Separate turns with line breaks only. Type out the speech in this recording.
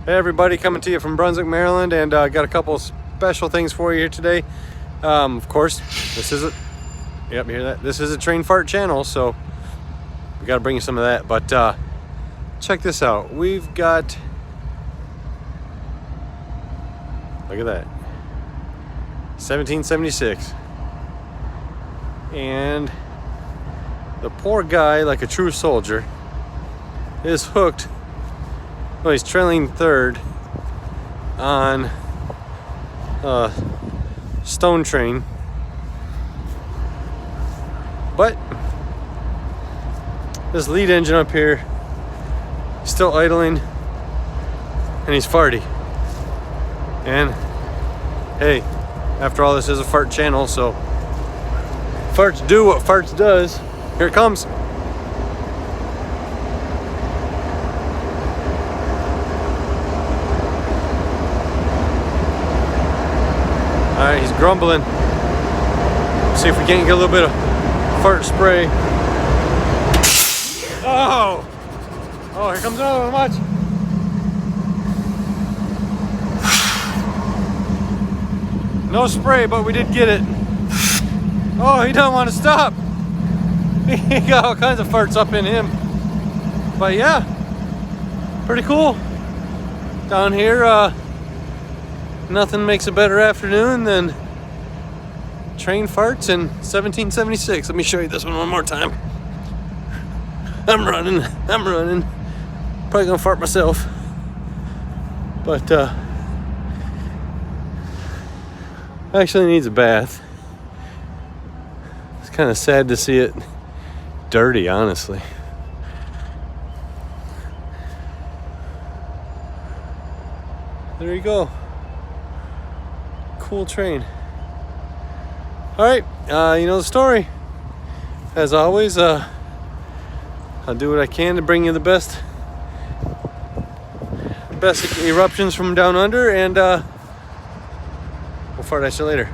Hey everybody, coming to you from Brunswick, Maryland, and got a couple special things for you here today. Of course, this is you hear that? This is a train fart channel, so we got to bring you some of that. But check this out. We've got, look at that, 1776, and the poor guy, like a true soldier, is hooked. Well, he's trailing third on a stone train, but this lead engine up here is still idling, and he's farty. And hey, after all, this is a fart channel, so farts do what farts does. Here it comes. Alright, he's grumbling. See if we can't get a little bit of fart spray. Oh! Oh, here comes another one, watch. No spray, but we did get it. Oh, he doesn't want to stop. He got all kinds of farts up in him. But yeah, pretty cool. Down here, nothing makes a better afternoon than train farts in 1776. Let me show you this one more time. I'm running. Probably gonna fart myself. But actually needs a bath. It's kind of sad to see it dirty, honestly. There you go. Cool train. All right, you know the story. As always, I'll do what I can to bring you the best eruptions from down under, and we'll fart at you later.